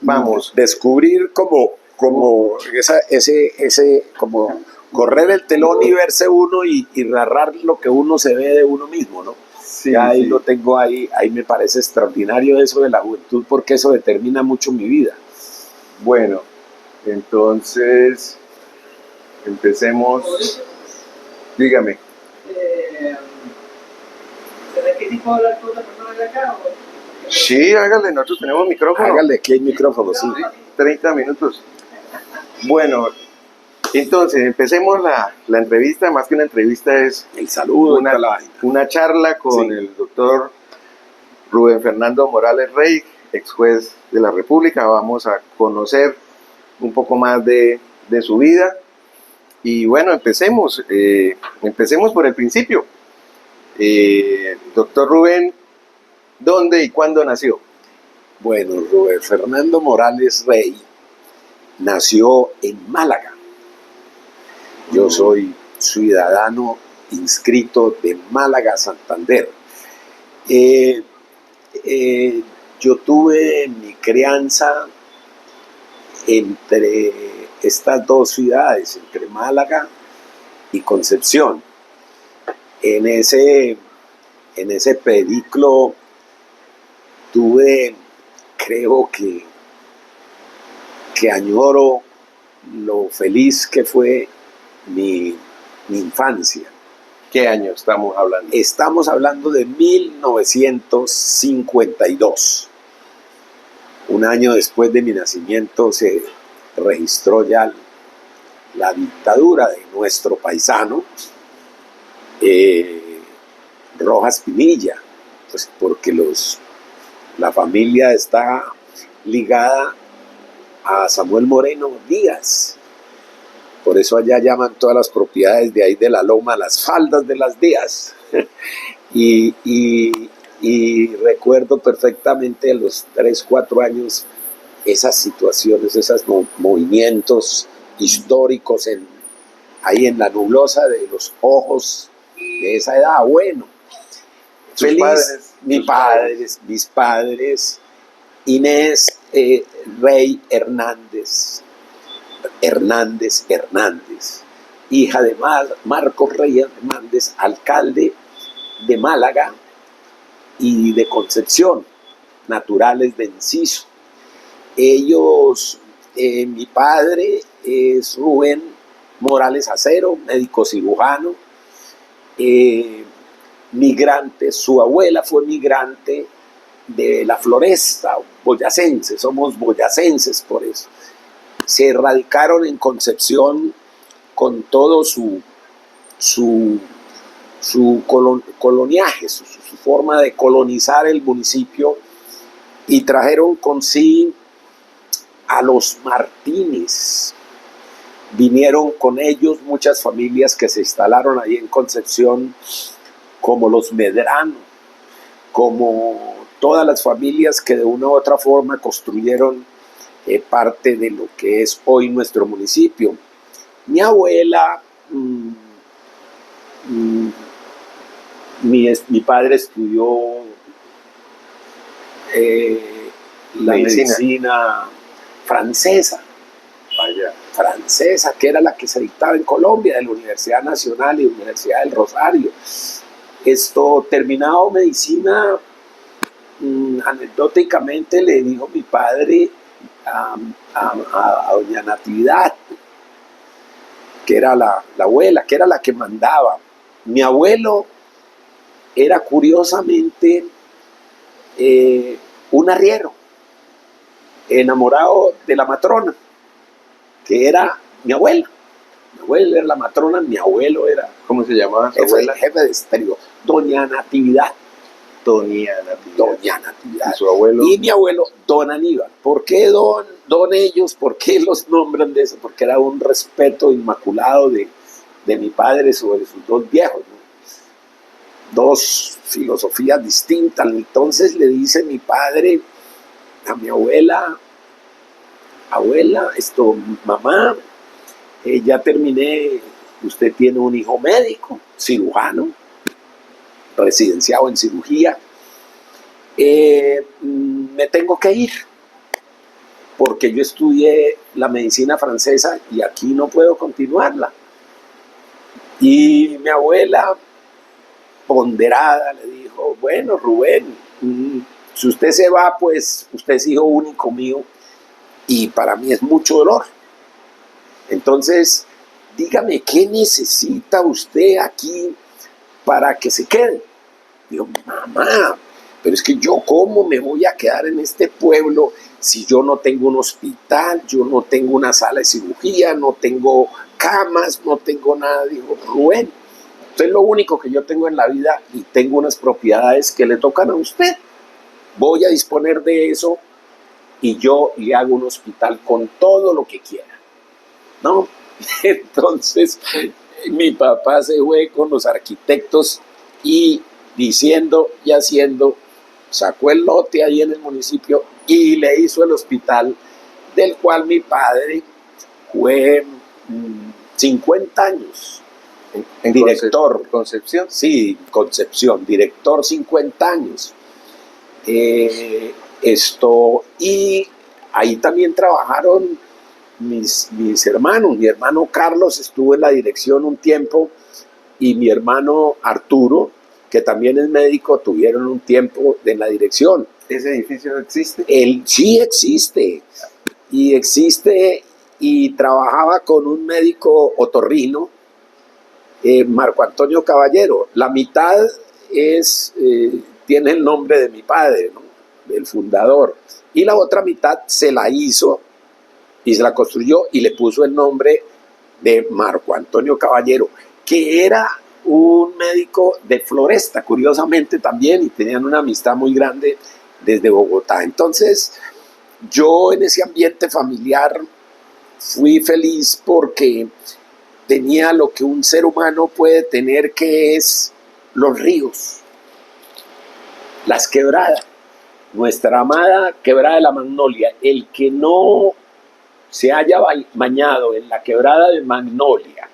Vamos. Descubrir como como correr el telón y verse uno y narrar lo que uno se ve de uno mismo, ¿no? Sí, ya ahí sí. lo tengo ahí me parece extraordinario eso de la juventud, porque eso determina mucho mi vida. Bueno, entonces empecemos. Dígame. ¿Será que tipo hablar con otra persona de acá? Sí, hágale, nosotros tenemos micrófono. Hágale, aquí hay micrófono, sí. 30 minutos. Bueno, entonces empecemos la entrevista. Más que una entrevista es el saludo, una charla con el doctor Rubén Fernando Morales Rey, ex juez de la República. Vamos a conocer un poco más de su vida. Y bueno, empecemos por el principio. Doctor Rubén, ¿dónde y cuándo nació? Bueno, Rubén Fernando Morales Rey nació en Málaga. Yo soy ciudadano inscrito de Málaga, Santander. Yo tuve mi crianza entre estas dos ciudades, entre Málaga y Concepción. En ese periplo tuve, creo que añoro lo feliz que fue mi infancia. ¿Qué año estamos hablando? Estamos hablando de 1952. Un año después de mi nacimiento se registró ya la dictadura de nuestro paisano, Rojas Pinilla, pues porque la familia está ligada a Samuel Moreno Díaz. Por eso allá llaman todas las propiedades de ahí de la loma las faldas de las Díaz. y recuerdo perfectamente a los 3, 4 años esas situaciones, esos movimientos históricos ahí en la nublosa de los ojos de esa edad. Bueno, feliz. Mis padres, Inés Rey Hernández, hija de Marcos Rey Hernández, alcalde de Málaga y de Concepción, naturales de Enciso. Ellos, mi padre es Rubén Morales Acero, médico cirujano, migrante. Su abuela fue migrante de la Floresta, boyacense, somos boyacenses por eso. Se radicaron en Concepción con todo su coloniaje, su forma de colonizar el municipio, y trajeron con sí a los Martínez. Vinieron con ellos muchas familias que se instalaron ahí en Concepción, como los Medrano, como todas las familias que de una u otra forma construyeron parte de lo que es hoy nuestro municipio. Mi abuela, mi padre estudió la medicina francesa, que era la que se dictaba en Colombia, de la Universidad Nacional y Universidad del Rosario. Terminado medicina, anecdóticamente le dijo mi padre a doña Natividad, que era la abuela, que era la que mandaba. Mi abuelo era curiosamente un arriero, enamorado de la matrona, que era mi abuela. Mi abuela era la matrona, mi abuelo era... ¿Cómo se llamaba su abuela? Jefe de estéreo, doña Natividad. Doña Natividad. ¿Y su abuelo? Y mi abuelo, don Aníbal. ¿Por qué don ellos? ¿Por qué los nombran de eso? Porque era un respeto inmaculado de mi padre sobre sus dos viejos, ¿no? Dos filosofías distintas. Entonces le dice mi padre a mi abuela, mamá, ya terminé, usted tiene un hijo médico, cirujano, residenciado en cirugía, me tengo que ir. porque yo estudié la medicina francesa y aquí no puedo continuarla. Y mi abuela, ponderada, le dijo, bueno, Rubén, si usted se va, pues usted es hijo único mío y para mí es mucho dolor. Entonces, dígame, ¿qué necesita usted aquí para que se quede? Digo, mamá, pero es que yo cómo me voy a quedar en este pueblo si yo no tengo un hospital, yo no tengo una sala de cirugía, no tengo camas, no tengo nada. Digo, Rubén, usted es lo único que yo tengo en la vida y tengo unas propiedades que le tocan a usted. Voy a disponer de eso y yo le hago un hospital con todo lo que quiera, ¿no? Entonces, mi papá se fue con los arquitectos y diciendo y haciendo, sacó el lote ahí en el municipio y le hizo el hospital, del cual mi padre fue 50 años. En Director. Concepción. Sí, Concepción, director 50 años. Y ahí también trabajaron mis hermanos. Mi hermano Carlos estuvo en la dirección un tiempo y mi hermano Arturo, que también es médico, tuvieron un tiempo en la dirección. ¿Ese edificio no existe? Él sí existe y trabajaba con un médico otorrino, Marco Antonio Caballero. La mitad tiene el nombre de mi padre, ¿no? Del fundador, y la otra mitad se la hizo y se la construyó y le puso el nombre de Marco Antonio Caballero, que era un médico de Floresta, curiosamente también, y tenían una amistad muy grande desde Bogotá. Entonces, yo en ese ambiente familiar fui feliz porque tenía lo que un ser humano puede tener, que es los ríos, las quebradas. Nuestra amada quebrada de la Magnolia. El que no se haya bañado en la quebrada de Magnolia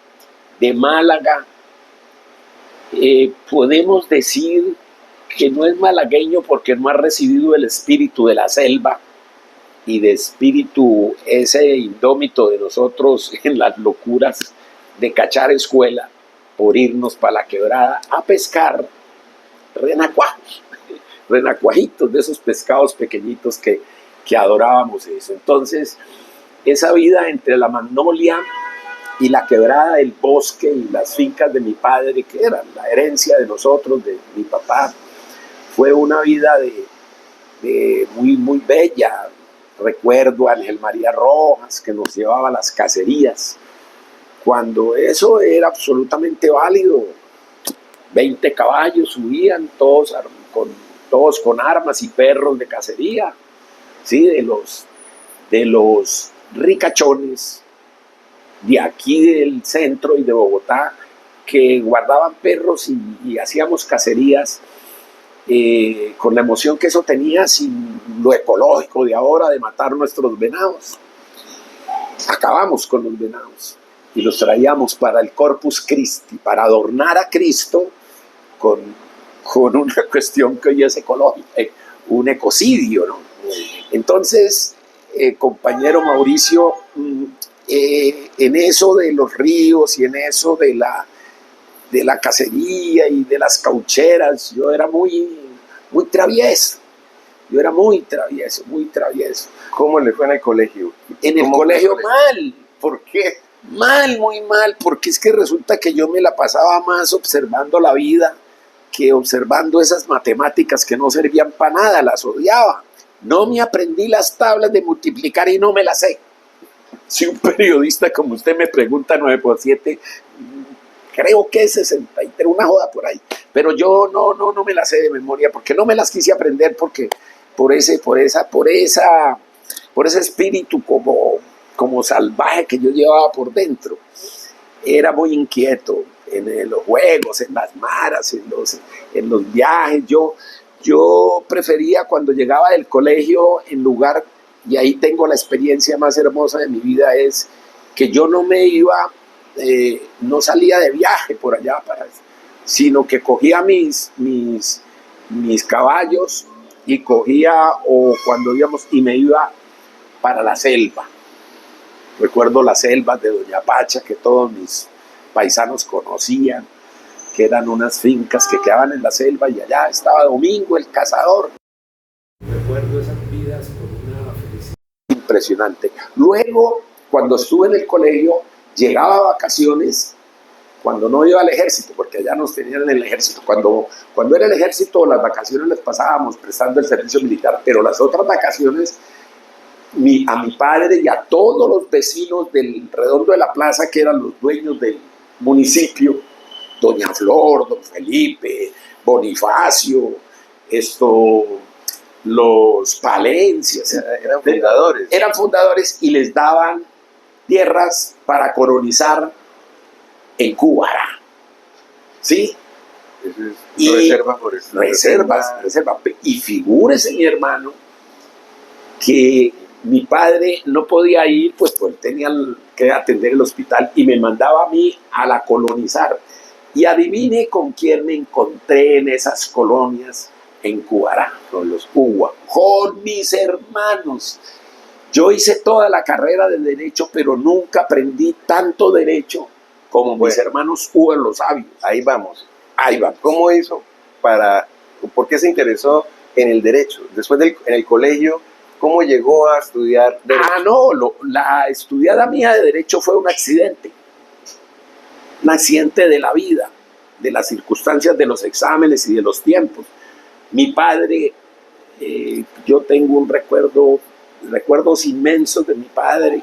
de Málaga, podemos decir que no es malagueño porque no ha recibido el espíritu de la selva y de espíritu ese indómito de nosotros en las locuras de cachar escuela por irnos para la quebrada a pescar renacuajitos, de esos pescados pequeñitos que adorábamos eso. Entonces, esa vida entre la Magnolia y la quebrada del bosque y las fincas de mi padre, que eran la herencia de nosotros, de mi papá, fue una vida de muy, muy bella. Recuerdo a Ángel María Rojas, que nos llevaba a las cacerías, cuando eso era absolutamente válido. 20 caballos subían, todos con armas y perros de cacería, ¿sí? de los ricachones de aquí del centro y de Bogotá, que guardaban perros y hacíamos cacerías con la emoción que eso tenía, sin lo ecológico de ahora de matar nuestros venados. Acabamos con los venados y los traíamos para el Corpus Christi, para adornar a Cristo con una cuestión que hoy es ecológica, un ecocidio, ¿no? Entonces, compañero Mauricio, en eso de los ríos y en eso de la cacería y de las caucheras, yo era muy, muy travieso. Yo era muy travieso, muy travieso. ¿Cómo le fue en el colegio? En el colegio mal. ¿Por qué? Mal, muy mal, porque es que resulta que yo me la pasaba más observando la vida que observando esas matemáticas que no servían para nada, las odiaba. No me aprendí las tablas de multiplicar y no me las sé. Si un periodista como usted me pregunta 9 por 7, creo que es 63, una joda por ahí. Pero yo no me las sé de memoria, porque no me las quise aprender, porque por ese espíritu como salvaje que yo llevaba por dentro. Era muy inquieto en los juegos, en las maras, en los viajes. Yo prefería, cuando llegaba del colegio, en lugar, y ahí tengo la experiencia más hermosa de mi vida, es que yo no me iba, no salía de viaje por allá, sino que cogía mis caballos y cogía, o cuando íbamos, y me iba para la selva. Recuerdo las selvas de Doña Pacha, que todos mis paisanos conocían, que eran unas fincas que quedaban en la selva, y allá estaba Domingo el cazador. Recuerdo esas vidas con una felicidad Impresionante. Luego, cuando estuve en el colegio, llegaba a vacaciones, cuando no iba al ejército, porque allá nos tenían en el ejército. Cuando era el ejército, las vacaciones las pasábamos prestando el servicio militar, pero las otras vacaciones, a mi padre y a todos los vecinos del redondo de la plaza, que eran los dueños del municipio, Doña Flor, Don Felipe, Bonifacio, los Palencias, eran fundadores y les daban tierras para colonizar en Cúbara, ¿sí? Y reservas por eso. Reservas. Y figúrese, mi hermano, que mi padre no podía ir, pues tenía que atender el hospital, y me mandaba a mí a la colonizar. Y adivine con quién me encontré en esas colonias en Cúbara, con los Uwa, con mis hermanos. Yo hice toda la carrera de Derecho, pero nunca aprendí tanto Derecho como mis hermanos Uwa, los sabios. Ahí vamos. Ahí va. ¿Cómo hizo por qué se interesó en el Derecho? Después en el colegio, ¿cómo llegó a estudiar Derecho? La estudiada mía de Derecho fue un accidente de la vida, de las circunstancias, de los exámenes y de los tiempos. Mi padre, yo tengo recuerdos inmensos de mi padre.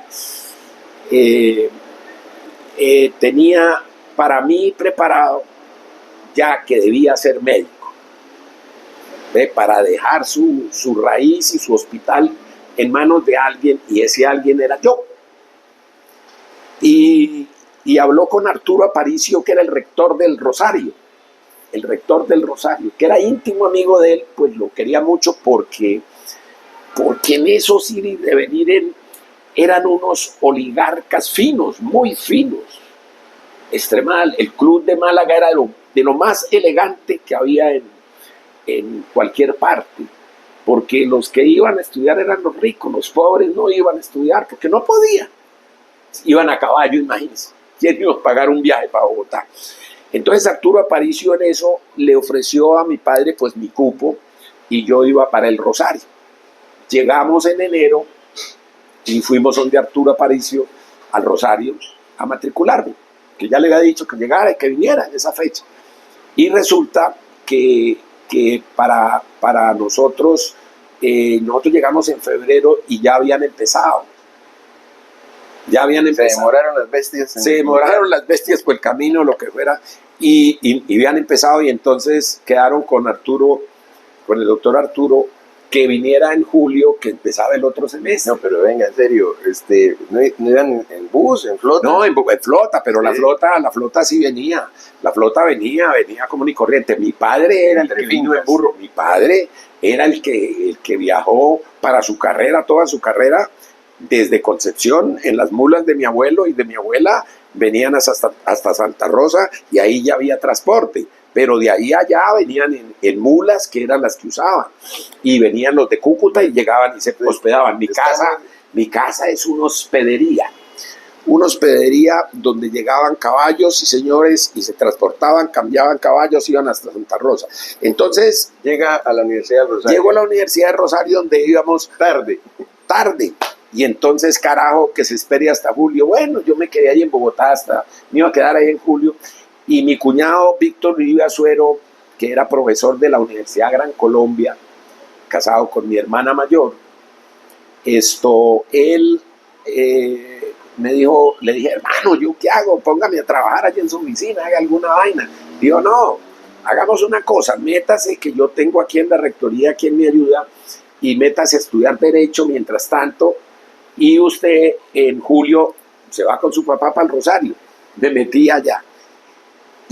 Tenía para mí preparado ya que debía ser médico, para dejar su raíz y su hospital en manos de alguien, y ese alguien era yo. Y habló con Arturo Aparicio, que era el rector del Rosario, que era íntimo amigo de él, pues lo quería mucho porque en esos ir y devenir eran unos oligarcas finos, muy finos. Extremal, el club de Málaga era de lo más elegante que había en cualquier parte, porque los que iban a estudiar eran los ricos, los pobres no iban a estudiar porque no podían. Iban a caballo, imagínense. ¿Quién iba a pagar un viaje para Bogotá? Entonces Arturo Aparicio en eso le ofreció a mi padre pues mi cupo, y yo iba para el Rosario. Llegamos en enero y fuimos donde Arturo Aparicio al Rosario a matricularme, que ya le había dicho que llegara y que viniera en esa fecha. Y resulta que para nosotros llegamos en febrero y ya habían empezado. Se demoraron las bestias. Se demoraron las bestias por el camino, lo que fuera, y habían empezado, y entonces quedaron con Arturo, con el doctor Arturo, que viniera en julio, que empezaba el otro semestre. No, pero venga, en serio, ¿no iban en bus, en flota? No, en flota, pero sí. la flota sí venía. La flota venía común y corriente. Mi padre era el que vino en burro. Mi padre era el que viajó para su carrera, toda su carrera, desde Concepción, en las mulas de mi abuelo y de mi abuela, venían hasta Santa Rosa, y ahí ya había transporte. Pero de ahí allá venían en mulas, que eran las que usaban, y venían los de Cúcuta y llegaban y se hospedaban. Mi casa es una hospedería donde llegaban caballos y señores y se transportaban, cambiaban caballos, iban hasta Santa Rosa. Entonces llega a la Universidad de Rosario. Llego a la Universidad de Rosario, donde íbamos tarde. Y entonces, carajo, que se espere hasta julio. Bueno, yo me quedé ahí en Bogotá, me iba a quedar ahí en julio. Y mi cuñado Víctor Uribe Azuero, que era profesor de la Universidad Gran Colombia, casado con mi hermana mayor, él me dijo, le dije, hermano, ¿yo qué hago? Póngame a trabajar allí en su oficina, haga alguna vaina. Dijo, no, hagamos una cosa, métase, que yo tengo aquí en la rectoría quien me ayuda, y métase a estudiar Derecho mientras tanto, y usted en julio se va con su papá para el Rosario. Me metí allá.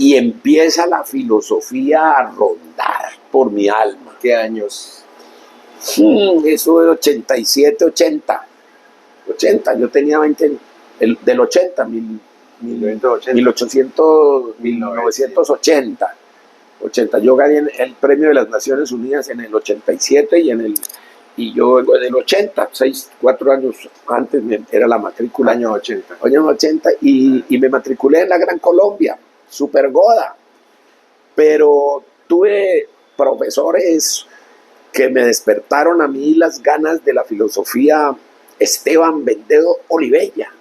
Y empieza la filosofía a rondar por mi alma. ¿Qué años? Eso de 87, 80. Yo tenía 20, del 80, 1980. Yo gané el premio de las Naciones Unidas en el 87 y en y yo en el 80, 4 años antes era la matrícula. Año 80. Año 80 y me matriculé en la Gran Colombia, super goda. Pero tuve profesores que me despertaron a mí las ganas de la filosofía. Esteban Bendedo Olivella,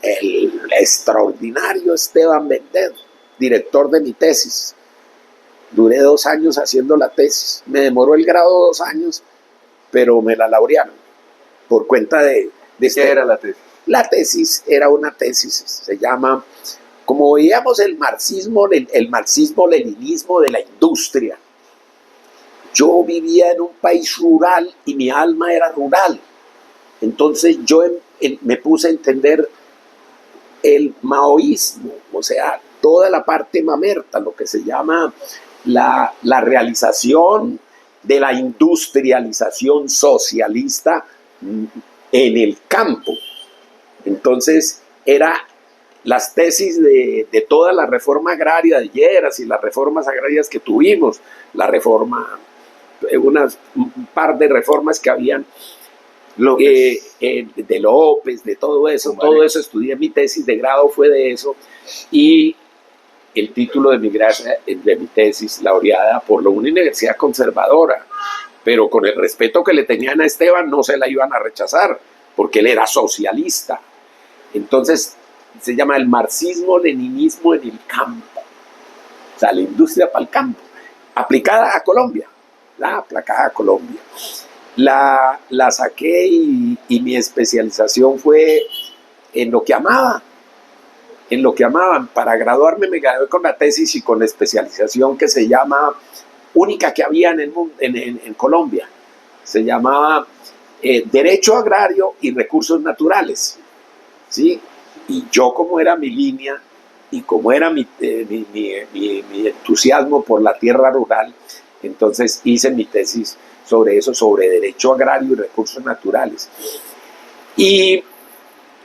el extraordinario Esteban Bendedo, director de mi tesis. Duré 2 años haciendo la tesis. Me demoró el grado 2 años, pero me la laurearon por cuenta de ¿Qué era la tesis? La tesis era una tesis, se llama, como veíamos el marxismo-leninismo de la industria. Yo vivía en un país rural y mi alma era rural. Entonces yo me puse a entender el maoísmo, o sea, toda la parte mamerta, lo que se llama la realización de la industrialización socialista en el campo. Entonces, las tesis de toda la reforma agraria de Lleras y las reformas agrarias que tuvimos, un par de reformas que habían, de López, de todo eso, estudié. Mi tesis de grado fue de eso, y el título de mi tesis, laureada por una universidad conservadora, pero con el respeto que le tenían a Esteban, no se la iban a rechazar, porque él era socialista. Entonces, se llama el marxismo-leninismo en el campo. O sea, la industria para el campo, aplicada a Colombia. La saqué y mi especialización fue en lo que amaba. Para graduarme me gradué con la tesis y con la especialización que se llama, única que había en el mundo, en Colombia, se llamaba Derecho Agrario y Recursos Naturales, ¿sí? Y yo, como era mi línea y como era mi entusiasmo por la tierra rural, entonces hice mi tesis sobre eso, sobre Derecho Agrario y Recursos Naturales.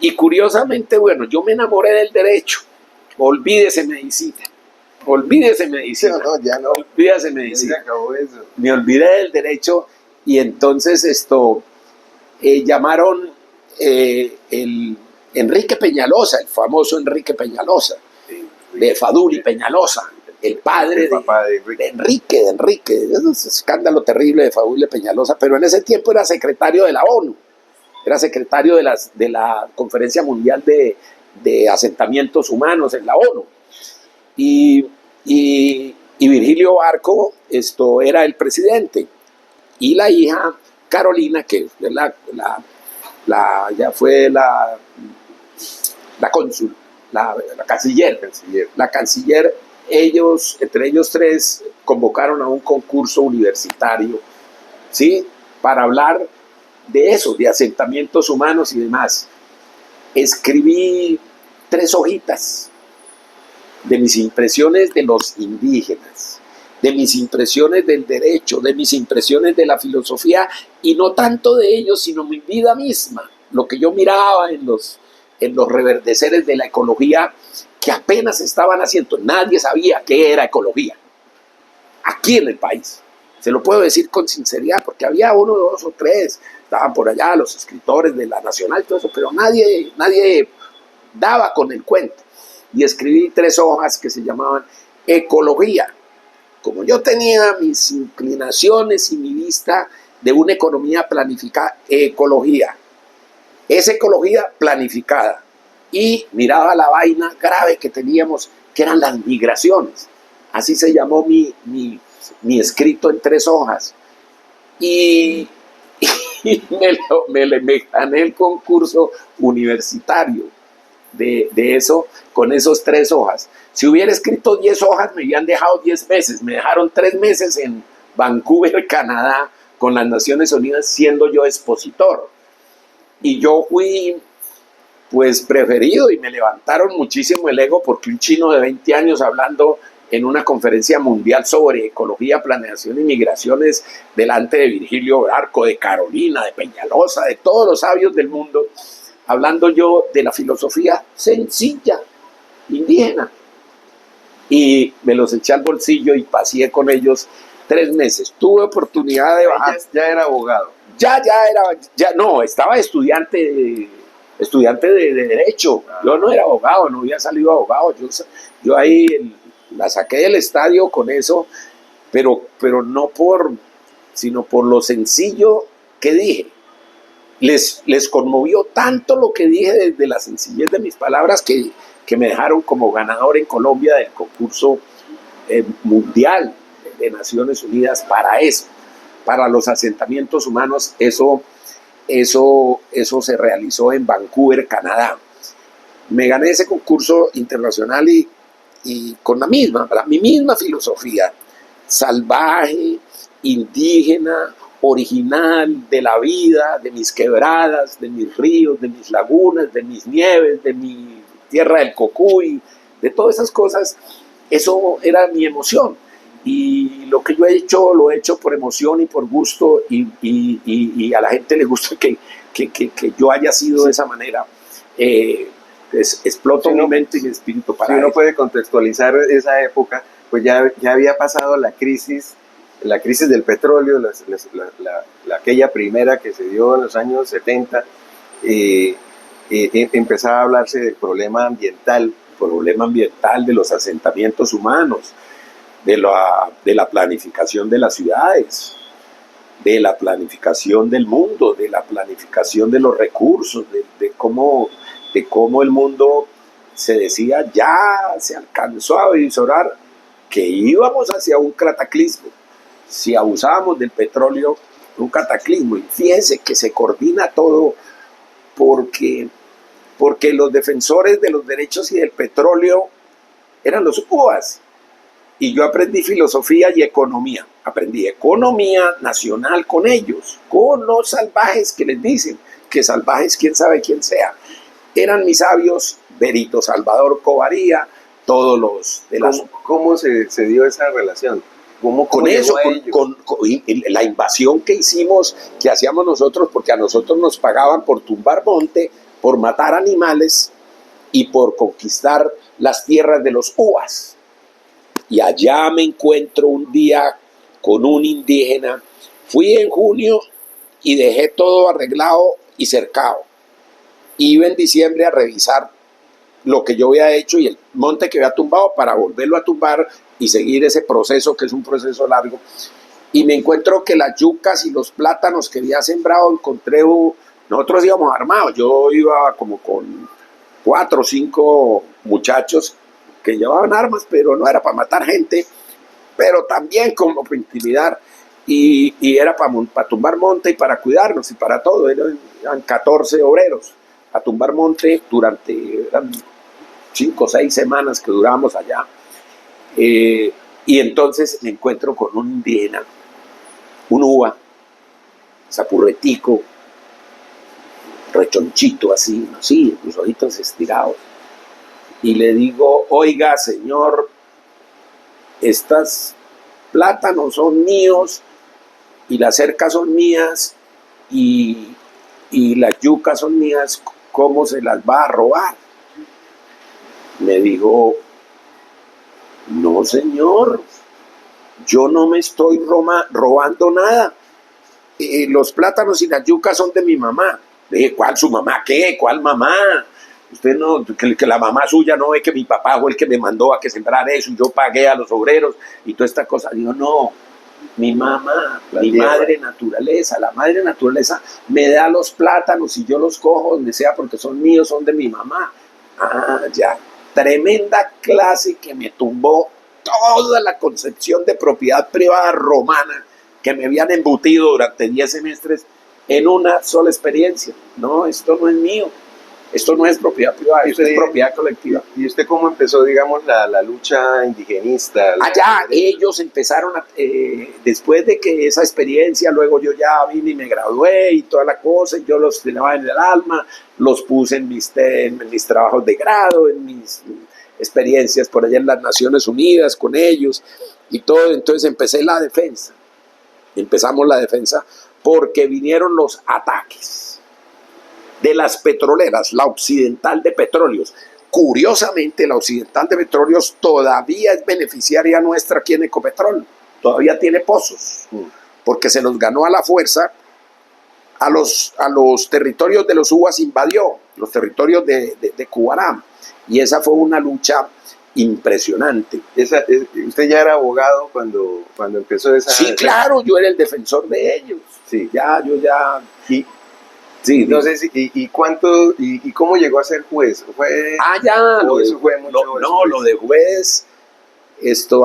Y curiosamente, bueno, yo me enamoré del derecho. Olvídese medicina. No, ya no. Olvídese medicina. Se acabó eso. Me olvidé del derecho y entonces llamaron el Enrique Peñalosa, el famoso Enrique Peñalosa, de Fadul y Peñalosa, el padre de Enrique. Es un escándalo terrible de Fadul y Peñalosa, pero en ese tiempo era secretario de la ONU. Era secretario de la Conferencia Mundial de Asentamientos Humanos en la ONU. Y Virgilio Barco era el presidente. Y la hija Carolina, que ya fue la cónsul, la canciller. La canciller, entre ellos 3, convocaron a un concurso universitario, ¿sí? Para hablar de eso, de asentamientos humanos y demás. Escribí 3 hojitas de mis impresiones de los indígenas, de mis impresiones del derecho, de mis impresiones de la filosofía, y no tanto de ellos, sino mi vida misma, lo que yo miraba en los reverdeceres de la ecología que apenas estaban haciendo. Nadie sabía qué era ecología aquí en el país. Se lo puedo decir con sinceridad, porque había 1, 2 o 3, estaban por allá los escritores de La Nacional y todo eso, pero nadie daba con el cuento. Y escribí 3 hojas que se llamaban Ecología. Como yo tenía mis inclinaciones y mi vista de una economía planificada, ecología. Es ecología planificada. Y miraba la vaina grave que teníamos, que eran las migraciones. Así se llamó mi escrito en 3 hojas. Y me gané el concurso universitario de eso, con esos 3 hojas. Si hubiera escrito 10 hojas, me habían dejado 10 meses. Me dejaron 3 meses en Vancouver, Canadá, con las Naciones Unidas, siendo yo expositor. Y yo fui, pues, preferido, y me levantaron muchísimo el ego, porque un chino de 20 años hablando en una conferencia mundial sobre ecología, planeación y migraciones, delante de Virgilio Barco, de Carolina, de Peñalosa, de todos los sabios del mundo, hablando yo de la filosofía sencilla, indígena. Y me los eché al bolsillo y paseé con ellos 3 meses. Tuve oportunidad de bajar. Ya era abogado. Estaba estudiante de Derecho. Yo no era abogado, no había salido abogado. Yo ahí la saqué del estadio con eso, pero no sino por lo sencillo que dije. Les conmovió tanto lo que dije desde la sencillez de mis palabras que me dejaron como ganador en Colombia del concurso mundial de Naciones Unidas para eso, para los asentamientos humanos. Eso se realizó en Vancouver, Canadá. Me gané ese concurso internacional y con mi misma filosofía, salvaje, indígena, original, de la vida, de mis quebradas, de mis ríos, de mis lagunas, de mis nieves, de mi tierra del Cocuy, de todas esas cosas. Eso era mi emoción. Y lo que yo he hecho, lo he hecho por emoción y por gusto, y a la gente le gusta que yo haya sido de esa manera. Exploto mi mente y mi espíritu para si uno puede contextualizar esa época, pues ya había pasado la crisis del petróleo, aquella primera que se dio en los años 70, empezaba a hablarse del problema ambiental de los asentamientos humanos, de la planificación de las ciudades, de la planificación del mundo, de la planificación de los recursos, de cómo el mundo se decía, ya se alcanzó a visorar que íbamos hacia un cataclismo. Si abusábamos del petróleo, un cataclismo. Y fíjense que se coordina todo porque los defensores de los derechos y del petróleo eran los UAS. Y yo aprendí filosofía y economía. Aprendí economía nacional con ellos, con los salvajes que les dicen, que salvajes quién sabe quién sea. Eran mis sabios, Berito Salvador Covarría, todos los de las... ¿Cómo se dio esa relación? Con eso, con la invasión que hacíamos nosotros, porque a nosotros nos pagaban por tumbar monte, por matar animales y por conquistar las tierras de los UAS. Y allá me encuentro un día con un indígena. Fui en junio y dejé todo arreglado y cercado. Iba en diciembre a revisar lo que yo había hecho y el monte que había tumbado para volverlo a tumbar y seguir ese proceso, que es un proceso largo. Y me encuentro que las yucas y los plátanos que había sembrado, nosotros íbamos armados. Yo iba como con 4 o 5 muchachos que llevaban armas, pero no era para matar gente, pero también como para intimidar, y era para tumbar monte y para cuidarnos y para todo. Eran 14 obreros a tumbar monte eran 5 o 6 semanas que durábamos allá. Y entonces me encuentro con un indígena, un uva, sapurretico, rechonchito así, los ojitos estirados. Y le digo, oiga, señor, estas plátanos son míos y las cercas son mías y las yucas son mías, ¿cómo se las va a robar? Me dijo, no, señor, yo no me estoy robando nada. Los plátanos y las yucas son de mi mamá. Le dije, ¿cuál su mamá? ¿Qué? ¿Cuál mamá? Usted no, que la mamá suya no ve que mi papá fue el que me mandó a que sembrara eso y yo pagué a los obreros y toda esta cosa. Digo, no, mi mamá, madre naturaleza, la madre naturaleza me da los plátanos y yo los cojo donde sea porque son míos, son de mi mamá. Ah, ya. Tremenda clase que me tumbó toda la concepción de propiedad privada romana que me habían embutido durante 10 semestres en una sola experiencia. No, esto no es mío. Esto no es propiedad privada, esto es propiedad colectiva. ¿Y usted cómo empezó, digamos, la lucha indigenista? Allá ellos empezaron, después de que esa experiencia, luego yo ya vine y me gradué y toda la cosa, y yo los tenía en el alma, los puse en mis trabajos de grado, en mis experiencias por allá en las Naciones Unidas con ellos y todo. Entonces empezamos la defensa porque vinieron los ataques de las petroleras, la Occidental de Petróleos. Curiosamente, la Occidental de Petróleos todavía es beneficiaria nuestra aquí en Ecopetrol, todavía tiene pozos, porque se los ganó a la fuerza a los territorios de los uvas invadió, los territorios de Cubaram. Y esa fue una lucha impresionante. ¿Usted ya era abogado cuando empezó esa? Sí, claro, yo era el defensor de ellos. Sí. Yo ya... Y, sí, no sé si, y cuánto, y cómo llegó a ser juez. Eso fue mucho lo de juez,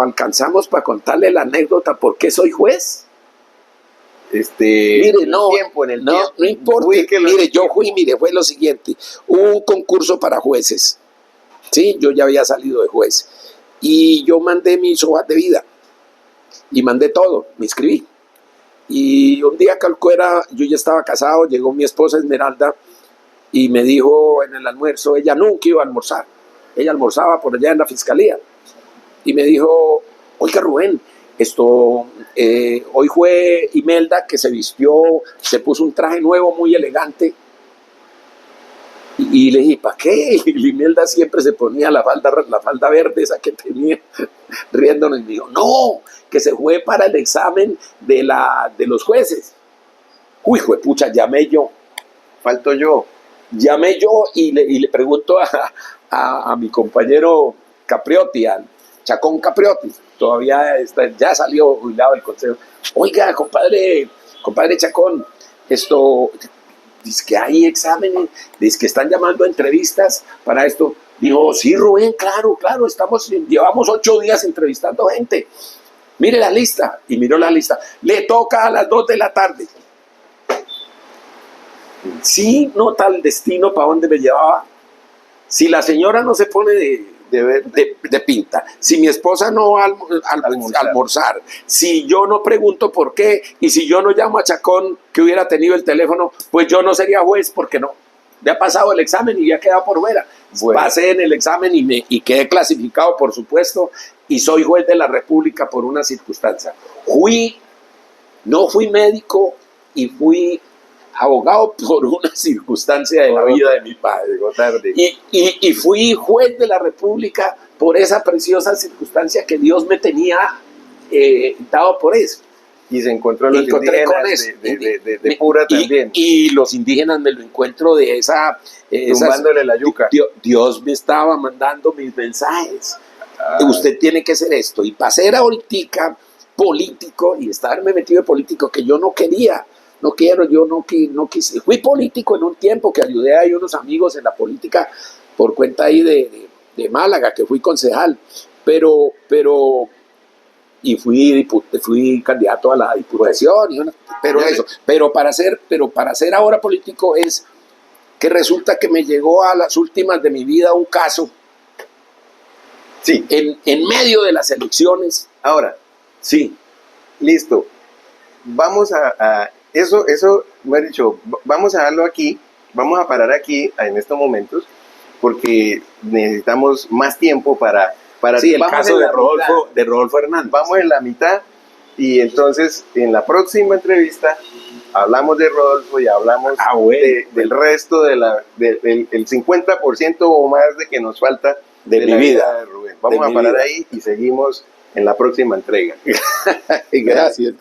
alcanzamos para contarle la anécdota por qué soy juez. Mire, no importa. Fue lo siguiente. Hubo un concurso para jueces. Sí, yo ya había salido de juez. Y yo mandé mis hojas de vida. Y mandé todo, me inscribí. Y un día yo ya estaba casado, llegó mi esposa Esmeralda y me dijo en el almuerzo, ella nunca iba a almorzar. Ella almorzaba por allá en la fiscalía. Y me dijo, oiga Rubén, hoy fue Imelda que se vistió, se puso un traje nuevo muy elegante. Y le dije, ¿para qué? Y Imelda siempre se ponía la falda verde esa que tenía, riéndonos. Y me dijo, no, que se fue para el examen de los jueces. Uy, juepucha, llamé yo. Falto yo. Llamé yo y le pregunto a mi compañero Capriotti, al Chacón Capriotti, todavía ya salió jubilado del consejo. Oiga, compadre Chacón, dice que hay exámenes, dice que están llamando a entrevistas para esto. Dijo, sí, Rubén, claro, llevamos 8 días entrevistando gente. Mire la lista. Y miró la lista. Le toca a las 2 de la tarde. Sí, nota el destino para dónde me llevaba. Si la señora no se pone de pinta, si mi esposa no va a almorzar, si yo no pregunto por qué, y si yo no llamo a Chacón que hubiera tenido el teléfono, pues yo no sería juez, porque no. Ya ha pasado el examen y ya queda por fuera. Bueno. Pasé en el examen y quedé clasificado, por supuesto, y soy juez de la República por una circunstancia. No fui médico y fui abogado por una circunstancia de la vida de mi padre. Y fui juez de la República por esa preciosa circunstancia que Dios me tenía dado por eso. Y se encontró los indígenas de Pura también. Y los indígenas me lo encuentro de esa... tumbándole la yuca. Dios me estaba mandando mis mensajes. Usted tiene que hacer esto. Y para ser ahorita político y estarme metido en político que yo no quería. No quise. Fui político en un tiempo que ayudé a unos amigos en la política por cuenta ahí de Málaga, que fui concejal. Y fui candidato a la diputación. Pero para ser ahora político es que resulta que me llegó a las últimas de mi vida un caso. Sí. En medio de las elecciones. Ahora. Sí. Listo. Vamos a eso me ha dicho, vamos a darlo aquí, vamos a parar aquí en estos momentos, porque necesitamos más tiempo para sí, el caso de Rodolfo Hernández. Vamos en la mitad y entonces en la próxima entrevista hablamos de Rodolfo y hablamos del resto del 50% o más de que nos falta de mi vida de Rubén. Vamos a parar ahí y seguimos en la próxima entrega. Gracias.